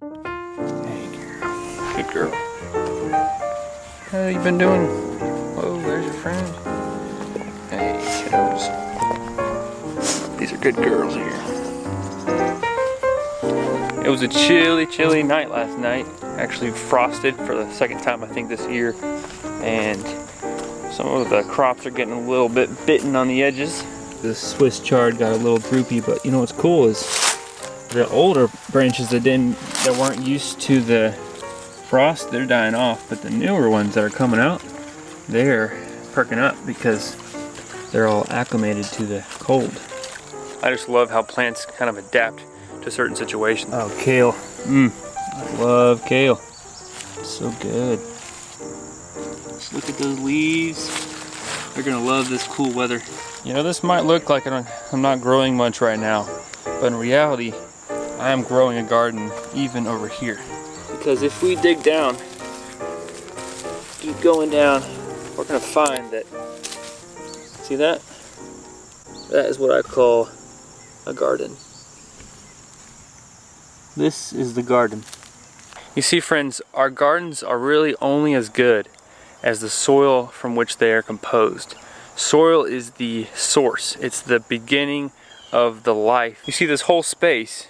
Hey, girl. Good girl. How you been doing? Oh, there's your friend. Hey, kiddos. These are good girls here. It was a chilly night last night. Actually frosted for the second time I think this year. And some of the crops are getting a little bit bitten on the edges. The Swiss chard got a little droopy, but you know what's cool is the older branches that weren't used to the frost, they're dying off, but the newer ones that are coming out, they're perking up because they're all acclimated to the cold. I just love how plants kind of adapt to certain situations. Oh, kale. I love kale. So good. Just look at those leaves. They're gonna love this cool weather. You know, this might look like I'm not growing much right now, but in reality, I am growing a garden even over here. Because if we dig down, keep going down, we're gonna find that, see that? That is what I call a garden. This is the garden. You see, friends, our gardens are really only as good as the soil from which they are composed. Soil is the source. It's the beginning of the life. You see, this whole space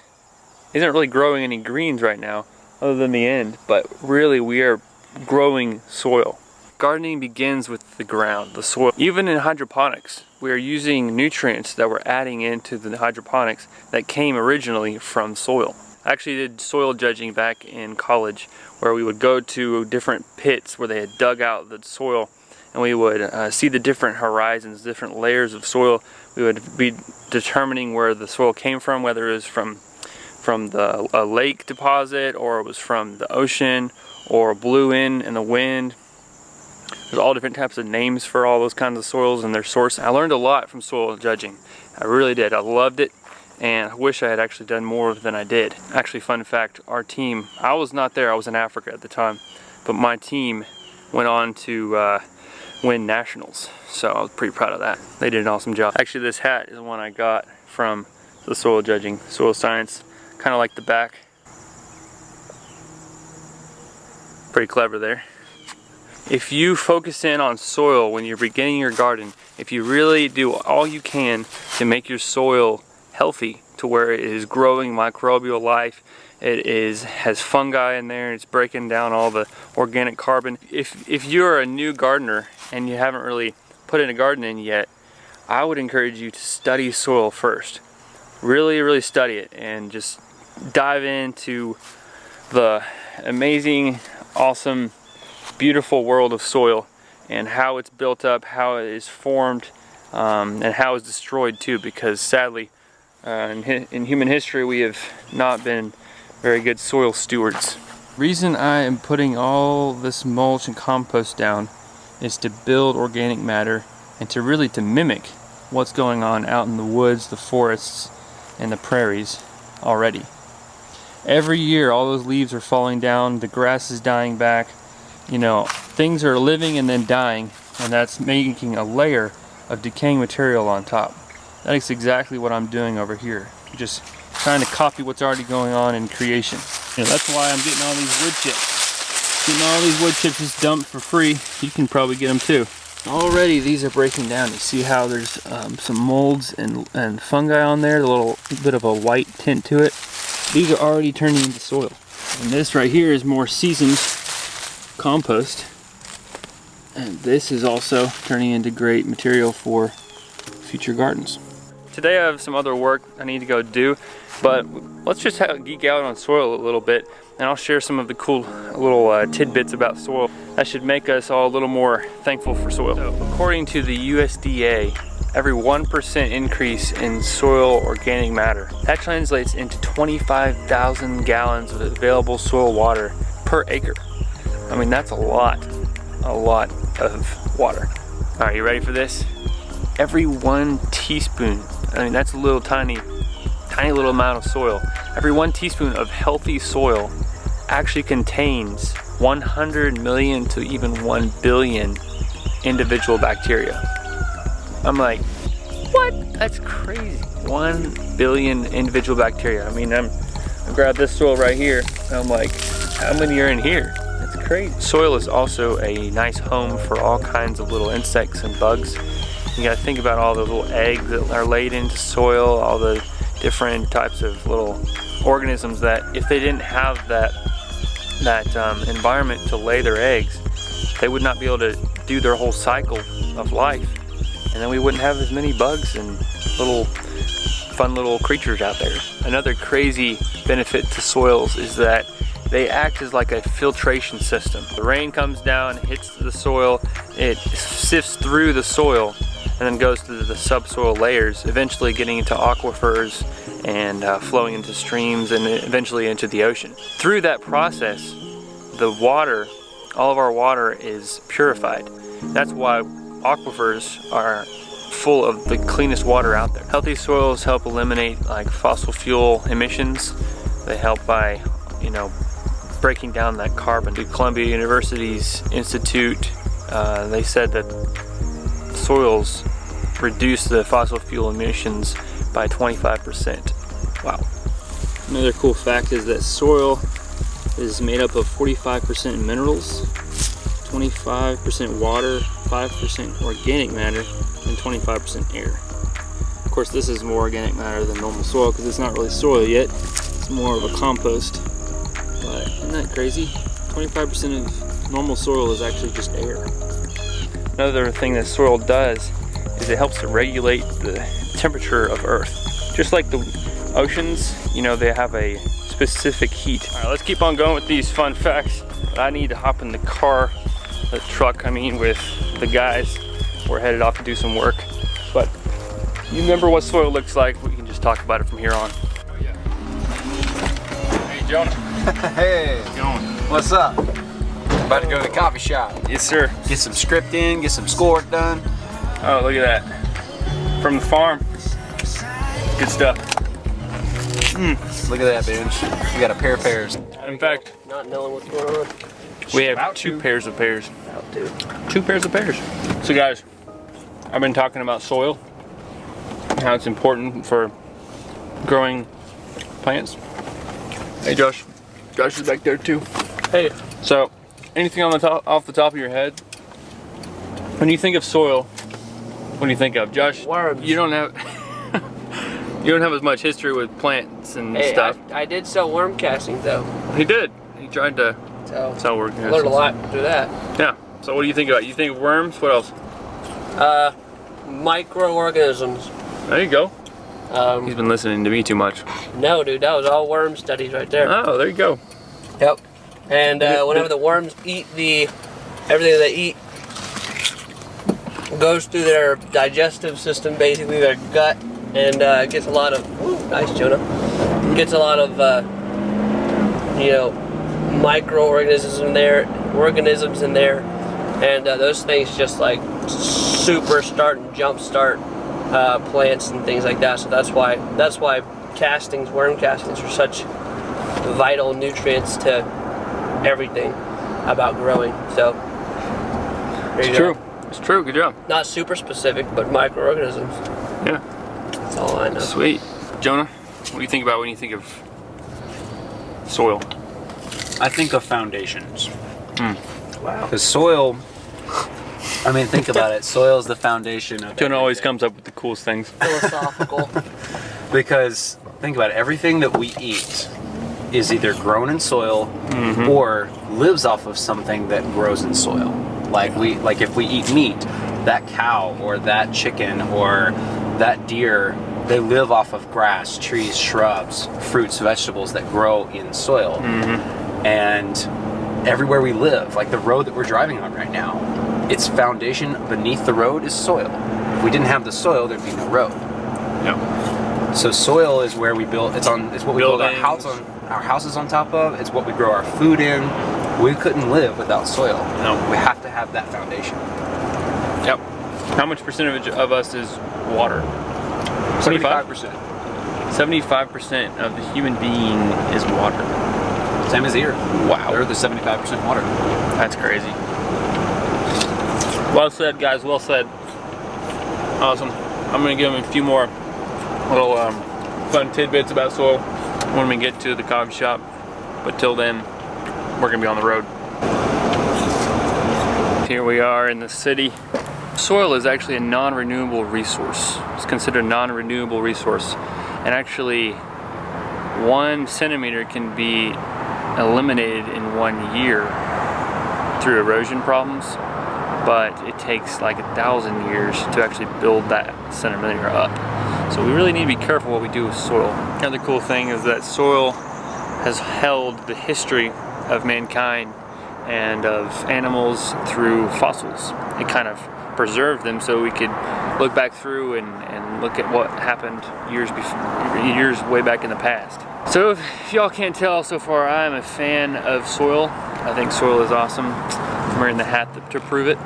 isn't really growing any greens right now, other than the end, but really we are growing soil. Gardening begins with the ground, the soil. Even in hydroponics, we are using nutrients that we're adding into the hydroponics that came originally from soil. I actually did soil judging back in college, where we would go to different pits where they had dug out the soil, and we would see the different horizons, different layers of soil. We would be determining where the soil came from, whether it was from a lake deposit, or it was from the ocean, or blew in the wind. There's all different types of names for all those kinds of soils and their source. I learned a lot from soil judging. I really did. I loved it, and I wish I had actually done more than I did. Actually, fun fact, our team, I was not there, I was in Africa at the time, but my team went on to win nationals, so I was pretty proud of that. They did an awesome job. Actually, this hat is one I got from the soil judging, soil science, kind of like the back. Pretty clever there. If you focus in on soil when you're beginning your garden, if you really do all you can to make your soil healthy to where it is growing microbial life, has fungi in there, it's breaking down all the organic carbon. If you're a new gardener and you haven't really put in a garden in yet, I would encourage you to study soil first. Really study it and just dive into the amazing, awesome, beautiful world of soil and how it's built up, how it is formed, and how it's destroyed too, because sadly in human history we have not been very good soil stewards. The reason I am putting all this mulch and compost down is to build organic matter and to mimic what's going on out in the woods, the forests, and the prairies already. Every year all those leaves are falling down, the grass is dying back, you know, things are living and then dying, and that's making a layer of decaying material on top. That is exactly what I'm doing over here. Just trying to copy what's already going on in creation. You know, that's why I'm getting all these wood chips. Getting all these wood chips just dumped for free. You can probably get them too. Already these are breaking down. You see how there's some molds and fungi on there, a little bit of a white tint to it. These are already turning into soil. And this right here is more seasoned compost. And this is also turning into great material for future gardens. Today I have some other work I need to go do, but let's just geek out on soil a little bit, and I'll share some of the cool little tidbits about soil that should make us all a little more thankful for soil. So, according to the USDA, every 1% increase in soil organic matter, that translates into 25,000 gallons of available soil water per acre. I mean, that's a lot of water. All right, you ready for this? Every 1 teaspoon, I mean, that's a little tiny little amount of soil. Every 1 teaspoon of healthy soil actually contains 100 million to even 1 billion individual bacteria. I'm like, what? That's crazy. 1 billion individual bacteria. I mean, I'm I grabbed this soil right here, and I'm like, how many are in here? That's crazy. Soil is also a nice home for all kinds of little insects and bugs. You gotta think about all those little eggs that are laid into soil, all the different types of little organisms that if they didn't have that environment to lay their eggs, they would not be able to do their whole cycle of life. And then we wouldn't have as many bugs and little fun little creatures out there. Another crazy benefit to soils is that they act as like a filtration system. The rain comes down, hits the soil, it sifts through the soil, and then goes to the subsoil layers, eventually getting into aquifers and flowing into streams and eventually into the ocean. Through that process, the water, all of our water is purified. That's why aquifers are full of the cleanest water out there. Healthy soils help eliminate like fossil fuel emissions. They help by, you know, breaking down that carbon. The Columbia University's Institute, they said that soils reduce the fossil fuel emissions by 25%. Wow. Another cool fact is that soil is made up of 45% minerals, 25% water, 5% organic matter, and 25% air. Of course, this is more organic matter than normal soil because it's not really soil yet. It's more of a compost. But isn't that crazy? 25% of normal soil is actually just air. Another thing that soil does is it helps to regulate the temperature of Earth. Just like the oceans, you know, they have a specific heat. All right, let's keep on going with these fun facts. But I need to hop in the car, the truck, I mean, with the guys. We're headed off to do some work. But you remember what soil looks like, we can just talk about it from here on. Oh yeah. Hey, Jonah. Hey. How's it going? What's up? About to go to the coffee shop. Yes, sir. Get some script in, get some schoolwork done. Oh, look at that. From the farm. Good stuff. Look at that, Benj. We got a pair of pears. In fact, Not knowing what's going on. we have two pairs of pears. Out too. 2 pairs of pears. So guys, I've been talking about soil, how it's important for growing plants. Hey Josh. Josh is back there too. Hey. So, anything on the top, off the top of your head? When you think of soil, what do you think of? Josh, Worms. you don't have you don't have as much history with plants and Hey, stuff. I did sell worm castings though. He did. He tried to So sell work. I learned a lot through that. Yeah. So what do you think about it? You think of worms? What else? Microorganisms. There you go. He's been listening to me too much. No, dude, that was all worm studies right there. Oh, there you go. Yep. And whenever the worms eat everything they eat goes through their digestive system, basically their gut, and gets a lot of, ooh, nice Jonah, gets a lot of, you know, microorganisms in there, and those things just like super start and jump start plants and things like that. So that's why castings, worm castings, are such vital nutrients to everything about growing. So there you go. It's true. Good job. Not super specific, but microorganisms. Yeah. That's all I know. Sweet. Jonah, what do you think about when you think of soil? I think of foundations. Wow. Because soil, I mean, think about it. Soil is the foundation of Jonah always everything. comes up with the coolest things. Philosophical. Because think about it, everything that we eat is either grown in soil or lives off of something that grows in soil. Like if we eat meat, that cow or that chicken or that deer, they live off of grass, trees, shrubs, fruits, vegetables that grow in soil. And everywhere we live, like the road that we're driving on right now, its foundation beneath the road is soil. If we didn't have the soil, there'd be no road. Yep. So soil is where we build. It's what we build our houses on top of. It's what we grow our food in. We couldn't live without soil. No. We have to have that foundation. Yep. How much percentage of us is water? 75%. 75% of the human being is water. Same as here. Wow. They're the 75% water. That's crazy. Well said, guys. Well said. Awesome. I'm going to give them a few more little fun tidbits about soil. when we get to the coffee shop. But till then, we're gonna be on the road. Here we are in the city. Soil is actually a non-renewable resource. It's considered a non-renewable resource. And actually, 1 centimeter can be eliminated in 1 year through erosion problems, but it takes like 1,000 years to actually build that centimeter up. So we really need to be careful what we do with soil. Another cool thing is that soil has held the history of mankind and of animals through fossils. It kind of preserved them so we could look back through and look at what happened years way back in the past. So if y'all can't tell so far, I'm a fan of soil. I think soil is awesome. I'm wearing the hat to prove it.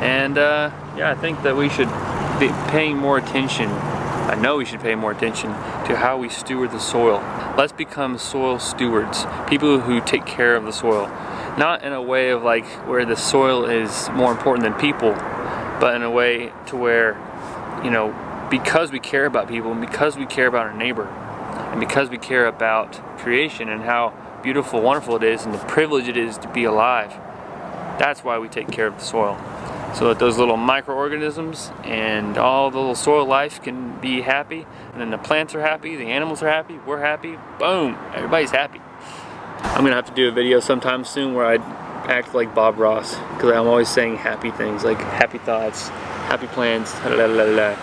And yeah, I think that we should be paying more attention. I know we should pay more attention to how we steward the soil. Let's become soil stewards, people who take care of the soil. Not in a way of like where the soil is more important than people, but in a way to where, you know, because we care about people and because we care about our neighbor and because we care about creation and how beautiful, wonderful it is and the privilege it is to be alive, that's why we take care of the soil. So that those little microorganisms and all the little soil life can be happy, and then the plants are happy, the animals are happy, we're happy, boom, everybody's happy. I'm gonna have to do a video sometime soon where I act like Bob Ross, because I'm always saying happy things, like happy thoughts, happy plans, la la la.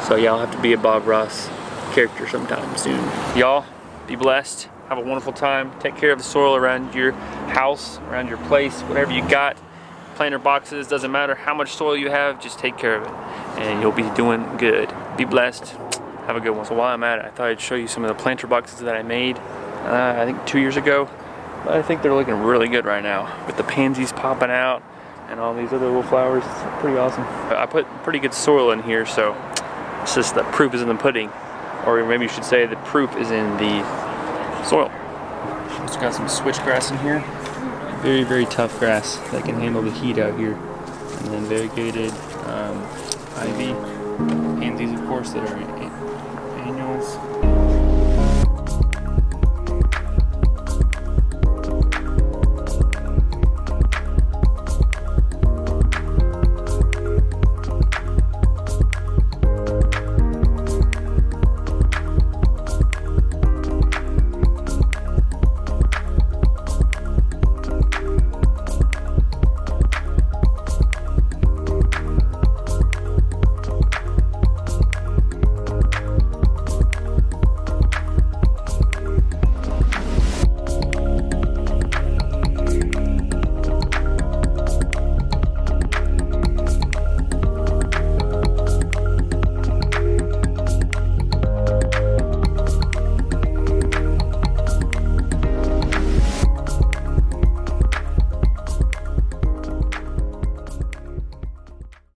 So y'all have to be a Bob Ross character sometime soon. Y'all, be blessed, have a wonderful time, take care of the soil around your house, around your place, whatever you got. Planter boxes, doesn't matter how much soil you have, just take care of it and you'll be doing good. Be blessed, have a good one. So while I'm at it, I thought I'd show you some of the planter boxes that I made I think 2 years ago. But I think they're looking really good right now with the pansies popping out and all these other little flowers. It's pretty awesome. I put pretty good soil in here, so it's just the proof is in the pudding, or maybe you should say the proof is in the soil. Just got some switchgrass in here. Very, very tough grass that can handle the heat out here. And then variegated ivy, pansies of course that are